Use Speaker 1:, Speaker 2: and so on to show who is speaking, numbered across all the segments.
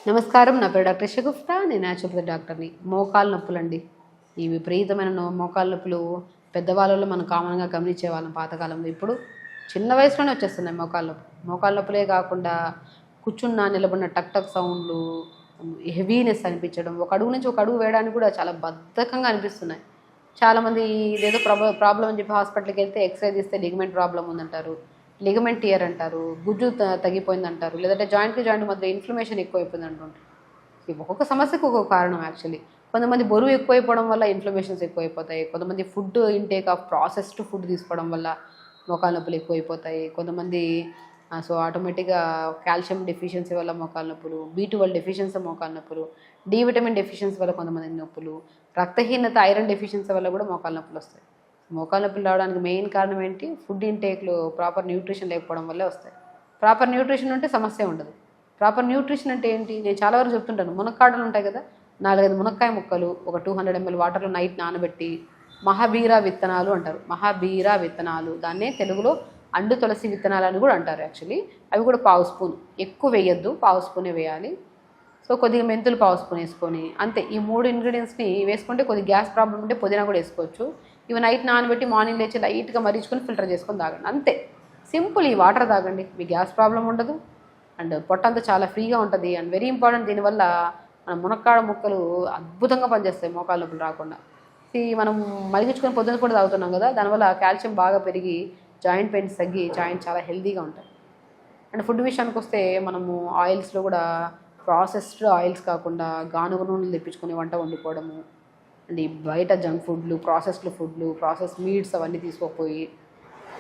Speaker 1: నమస్కారం. నా పేరు డాక్టర్ షగుఫ్తా. నేను న్యాచురోపతి డాక్టర్ని. మోకాలు నొప్పులండి. ఈ విపరీతమైన మోకాలు నొప్పులు పెద్దవాళ్ళలో మనం కామన్గా గమనించేవాళ్ళం పాతకాలంలో. ఇప్పుడు చిన్న వయసులోనే వచ్చేస్తున్నాయి మోకాలు నొప్పులు. మోకాలు నొప్పులే కాకుండా కూర్చున్న నిలబడిన టక్ టక్ సౌండ్లు, హెవీనెస్ అనిపించడం, ఒక అడుగు నుంచి ఒక అడుగు వేయడానికి కూడా చాలా బద్ధకంగా అనిపిస్తున్నాయి. చాలామంది ఇదేదో ప్రాబ్లం అని చెప్పి హాస్పిటల్కి వెళ్తే ఎక్స్రే తీస్తే లిగమెంట్ ప్రాబ్లం ఉందంటారు, లిగమెంట్ టియర్ అంటారు, గుజ్జు తగ్గిపోయింది అంటారు, లేదంటే జాయింట్కి జాయింట్ మధ్య ఇన్ఫ్లమేషన్ ఎక్కువైపోయింది అంటుంటారు. ఒక్కొక్క సమస్యకు ఒక్కొక్క కారణం యాక్చువల్లీ. కొంతమంది బరువు ఎక్కువైపోవడం వల్ల ఇన్ఫ్లమేషన్స్ ఎక్కువైపోతాయి. కొంతమంది food intake of processed food తీసుకోవడం వల్ల మోకాలు నొప్పులు ఎక్కువైపోతాయి. కొంతమంది సో ఆటోమేటిక్గా కాల్షియం డెఫిషియన్సీ వల్ల మోకాలు నొప్పులు, B12 డెఫిషియన్సీ మోకాలు నొప్పులు, డి విటమిన్ డెఫిషియన్సీ వల్ల కొంతమంది నొప్పులు, రక్తహీనత ఐరన్ డెఫిషియన్సీ వల్ల కూడా మోకాలు నొప్పులు వస్తాయి. మోకాలు నొప్పులు రావడానికి మెయిన్ కారణం ఏంటి? ఫుడ్ ఇంటేక్లో ప్రాపర్ న్యూట్రిషన్ లేకపోవడం వల్లే వస్తాయి. ప్రాపర్ న్యూట్రిషన్ ఉంటే సమస్య ఉండదు. ప్రాపర్ న్యూట్రిషన్ అంటే ఏంటి? నేను చాలా వరకు చెప్తుంటాను. మునక్కాడలు ఉంటాయి కదా, 4-5 మునక్కాయ ముక్కలు ఒక 200 ml వాటర్లో నైట్ నానబెట్టి, మహాబీరా విత్తనాలు అంటారు. మహాబీరా విత్తనాలు, దాన్నే తెలుగులో అండు తులసి విత్తనాలు అని కూడా అంటారు యాక్చువల్లీ. అవి కూడా 1/2 స్పూన్, ఎక్కువ వేయద్దు, 1/2 స్పూనే వేయాలి. సో కొద్దిగా మెంతులు 1/2 స్పూన్ వేసుకొని, అంతే. ఈ 3 ఇంగ్రీడియంట్స్ని వేసుకుంటే కొద్దిగా గ్యాస్ ప్రాబ్లం ఉంటే పుదీనా కూడా వేసుకోవచ్చు. ఇవి నైట్ నానబెట్టి మార్నింగ్ లేచి లైట్గా మరిచుకొని ఫిల్టర్ చేసుకొని తాగండి, అంతే. సింపుల్. ఈ వాటర్ తాగండి, మీ గ్యాస్ ప్రాబ్లం ఉండదు అండ్ పొట్టంతా చాలా ఫ్రీగా ఉంటుంది. అండ్ వెరీ ఇంపార్టెంట్, దీనివల్ల మన మునక్కాడ ముక్కలు అద్భుతంగా పనిచేస్తాయి మోకాలు నొప్పులు రాకుండా. మనం మరిగించుకొని పొద్దున కూడా తాగుతున్నాం కదా, దానివల్ల కాల్షియం బాగా పెరిగి జాయింట్ పెయిన్స్ తగ్గి జాయింట్ చాలా హెల్తీగా ఉంటాయి. అండ్ ఫుడ్ విషయానికి వస్తే మనము ఆయిల్స్లో కూడా ప్రాసెస్డ్ ఆయిల్స్ కాకుండా గానుగ నూనెలు తెప్పించుకొని వంట వండుకోవడము, అండ్ ఈ బయట జంక్ ఫుడ్లు, ప్రాసెస్డ్ ఫుడ్లు, ప్రాసెస్ మీట్స్ అవన్నీ తీసుకోకపోయి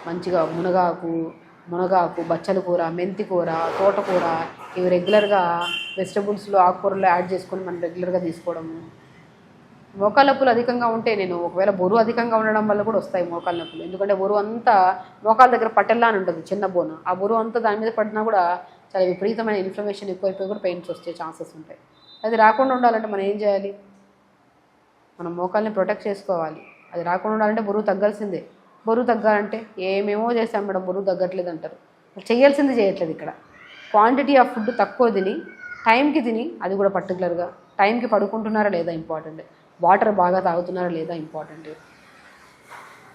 Speaker 1: మంచిగా మునగాకు, బచ్చల కూర, మెంతి కూర, తోటకూర, ఇవి రెగ్యులర్గా వెజిటబుల్స్లో ఆకుకూరలో యాడ్ చేసుకొని మనం రెగ్యులర్గా తీసుకోవడము. మోకాలు నొప్పులు అధికంగా ఉంటే, నేను ఒకవేళ బరువు అధికంగా ఉండడం వల్ల కూడా వస్తాయి మోకాలు నొప్పులు. ఎందుకంటే బరువు అంతా మోకాల దగ్గర పట్టెల్లా అని ఉంటుంది, చిన్న బోను. ఆ బరువు అంతా దాని మీద పడినా కూడా చాలా విపరీతమైన ఇన్ఫ్లమేషన్ ఎక్కువైపోయి కూడా పెయిన్స్ వచ్చే ఛాన్సెస్ ఉంటాయి. అది రాకుండా ఉండాలంటే మనం ఏం చేయాలి? మనం మోకాల్ని ప్రొటెక్ట్ చేసుకోవాలి. అది రాకుండా ఉండాలంటే బరువు తగ్గాల్సిందే. బరువు తగ్గాలంటే ఏమేమో చేస్తాం మేడం, బరువు తగ్గట్లేదు అంటారు. చేయాల్సింది చేయట్లేదు. ఇక్కడ క్వాంటిటీ ఆఫ్ ఫుడ్ తక్కువ తిని, టైంకి తిని, అది కూడా పర్టికులర్గా టైంకి పడుకుంటున్నారా లేదా ఇంపార్టెంట్, వాటర్ బాగా తాగుతున్నారా లేదా ఇంపార్టెంట్.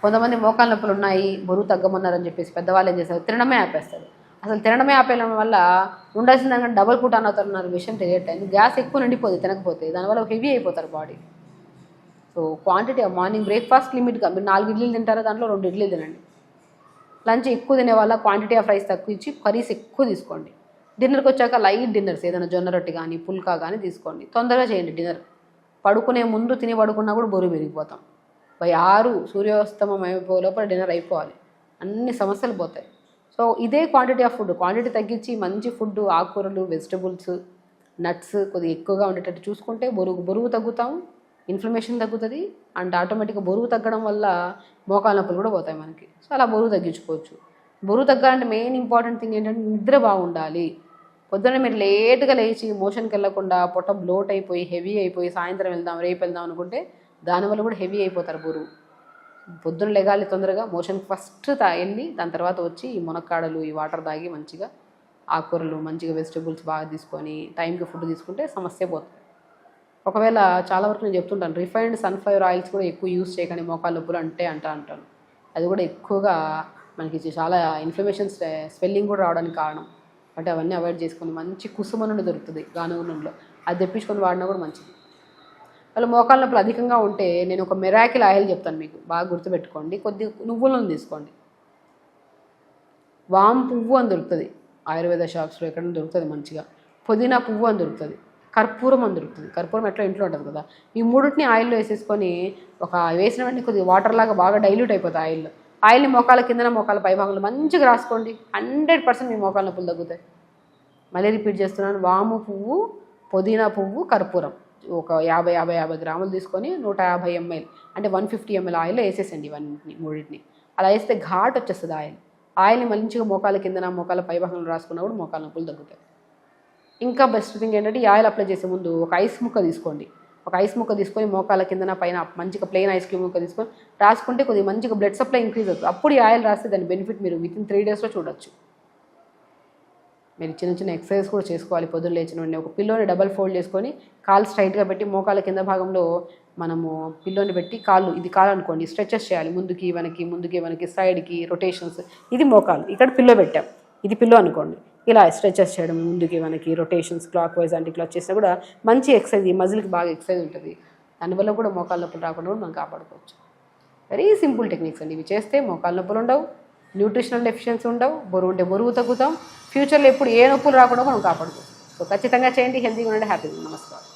Speaker 1: కొంతమంది మోకాలు నొప్పులు ఉన్నాయి, బరువు తగ్గమన్నారని చెప్పేసి పెద్దవాళ్ళు ఏం చేస్తారు? తినడమే ఆపేస్తారు. అసలు తినడమే ఆపేయడం వల్ల ఉండాల్సిన దానికంటే డబల్ కూటాన్ అవుతారన్న విషయం తెలియట్లేదు. గ్యాస్ ఎక్కువ నిండిపోతుంది తినకపోతే, దానివల్ల హెవీ అయిపోతారు body. So quantity of morning breakfast లిమిట్గా, మీరు 4 ఇడ్లీలు తింటారో దాంట్లో 2 ఇడ్లీలు తినండి. లంచ్ ఎక్కువ తినే వాళ్ళ క్వాంటిటీ ఆఫ్ రైస్ తక్కువ ఇచ్చి కర్రీస్ ఎక్కువ తీసుకోండి. డిన్నర్కి వచ్చాక లైట్ డిన్నర్స్, ఏదైనా జొన్న రొట్టె కానీ పుల్కా కానీ తీసుకోండి. తొందరగా చేయండి డిన్నర్. పడుకునే ముందు తిని పడుకున్నా కూడా బరువు పెరిగిపోతాం. 6 సూర్యాస్తమం అయిపోయే లోపల డిన్నర్ అయిపోవాలి, అన్ని సమస్యలు పోతాయి. సో ఇదే క్వాంటిటీ ఆఫ్ ఫుడ్, క్వాంటిటీ తగ్గించి మంచి ఫుడ్, ఆకుకూరలు, వెజిటబుల్స్, నట్స్ కొద్దిగా ఎక్కువగా ఉండేటట్టు చూసుకుంటే బరువు తగ్గుతాం, ఇన్ఫ్లమేషన్ తగ్గుతుంది. అండ్ ఆటోమేటిక్గా బరువు తగ్గడం వల్ల మోకాలు నొప్పులు కూడా పోతాయి మనకి. సో అలా బరువు తగ్గించుకోవచ్చు. బరువు తగ్గాలంటే మెయిన్ ఇంపార్టెంట్ థింగ్ ఏంటంటే నిద్ర బాగుండాలి. పొద్దున్న మీరు లేట్గా లేచి మోషన్కి వెళ్ళకుండా పొట్ట బ్లోట్ అయిపోయి హెవీ అయిపోయి సాయంత్రం వెళ్దాం రేపు వెళ్దాం అనుకుంటే దానివల్ల కూడా హెవీ అయిపోతారు బరువు. పొద్దున్న లెగాలి తొందరగా, మోషన్కి ఫస్ట్ వెళ్ళి దాని తర్వాత వచ్చి ఈ మునక్కాడలు, ఈ వాటర్ తాగి మంచిగా ఆకుకూరలు, మంచిగా వెజిటబుల్స్ బాగా తీసుకొని టైంకి ఫుడ్ తీసుకుంటే సమస్య పోతుంది. ఒకవేళ చాలా వరకు నేను చెప్తుంటాను, రిఫైన్డ్ సన్ఫ్లవర్ ఆయిల్స్ కూడా ఎక్కువ యూస్ చేయకండి మోకాలు నొప్పులు అంటాను. అది కూడా ఎక్కువగా మనకి చాలా ఇన్ఫ్లమేషన్, స్వెల్లింగ్ కూడా రావడానికి కారణం. అంటే అవన్నీ అవాయిడ్ చేసుకొని మంచి కుసుమ నుండి దొరుకుతుంది గానుగ నూనెలో, అది తెప్పించుకొని వాడినా కూడా మంచిది. వాళ్ళు మోకాలు నొప్పులు అధికంగా ఉంటే నేను ఒక మిరాకిల్ ఆయిల్ చెప్తాను మీకు, బాగా గుర్తుపెట్టుకోండి. కొద్దిగా నువ్వుల నూనె తీసుకోండి. వామ్ పువ్వు అని దొరుకుతుంది ఆయుర్వేద షాప్స్లో, ఎక్కడైనా దొరుకుతుంది మంచిగా. పుదీనా పువ్వు అని దొరుకుతుంది. కర్పూరం అని దొరుకుతుంది. కర్పూరం ఎట్లా ఇంట్లో ఉంటుంది కదా. ఈ మూడింటిని ఆయిల్లో వేసేసుకొని వేసిన వెంటనే కొద్దిగా వాటర్ లాగా బాగా డైల్యూట్ అయిపోతుంది ఆయిల్ని మోకాల కిందన మోకాల పైభాగంలో మంచిగా రాసుకోండి. 100% మీ మోకాల నొప్పులు తగ్గుతాయి. మళ్ళీ రిపీట్ చేస్తున్నాను, వాము పువ్వు, పుదీనా పువ్వు, కర్పూరం ఒక 50 గ్రాములు తీసుకొని 150 ml అంటే 150 ml ఆయిల్లో వేసేసండి ఇవన్నీ మూడింటిని. అలా వేస్తే ఘాట్ వచ్చేస్తుంది ఆయిల్ని మంచిగా మోకాల కిందన మోకాల పైభాగంలో రాసుకున్నా కూడా మోకాల నొప్పులు తగ్గుతాయి. ఇంకా బెస్ట్ థింగ్ ఏంటంటే, ఈ ఆయిల్ అప్లై చేసే ముందు ఒక ఐస్ ముక్క తీసుకోండి. ఒక ఐస్ ముక్క తీసుకొని మోకాల కిందన పైన మంచిగా ప్లెయిన్ ఐస్ క్రీమ్ ముక్క తీసుకొని రాసుకుంటే కొద్దిగా మంచిగా బ్లడ్ సప్లై ఇంక్రీజ్ అవుతుంది. అప్పుడు ఈ ఆయిల్ రాస్తే దాని బెనిఫిట్ మీరు వితిన్ 3 daysలో చూడొచ్చు. మీరు చిన్న చిన్న ఎక్సర్సైజ్ కూడా చేసుకోవాలి. పొద్దున్న లేచిన వెంటనే ఒక పిల్లోని డబల్ ఫోల్డ్ చేసుకొని కాలు స్ట్రైట్గా పెట్టి మోకాళ్ళ కింద భాగంలో మనము పిల్లోని పెట్టి ఇది కాలు అనుకోండి, స్ట్రెచెస్ చేయాలి. ముందుకి వెనక్కి సైడ్కి రొటేషన్స్. ఇది మోకాలు, ఇక్కడ పిల్లో పెట్టాం, ఇది పిల్లో అనుకోండి. ఇలా స్ట్రెచెస్ చేయడం, ముందుకి వెనక్కి rotations, clock wise anti clock చేసినా కూడా మంచి ఎక్సర్సైజ్. ఈ మజిల్కి బాగా ఎక్సర్సైజ్ ఉంటుంది. దానివల్ల కూడా మోకాళ్ళ నొప్పులు రాకుండా కూడా మనం కాపాడుకోవచ్చు. వెరీ సింపుల్ టెక్నిక్స్ అండి. ఇవి చేస్తే మోకాళ్ళ నొప్పులు ఉండవు, న్యూట్రిషనల్ డెఫిషియన్సీ ఉండవు, బరువు ఉంటే బరువు తగ్గుతాం, ఫ్యూచర్లో ఎప్పుడు ఏ నొప్పులు రాకుండా మనం కాపాడుకోవచ్చు. సో ఖచ్చితంగా చేయండి. హెల్తీగా ఉండండి, హ్యాపీగా. నమస్కారం.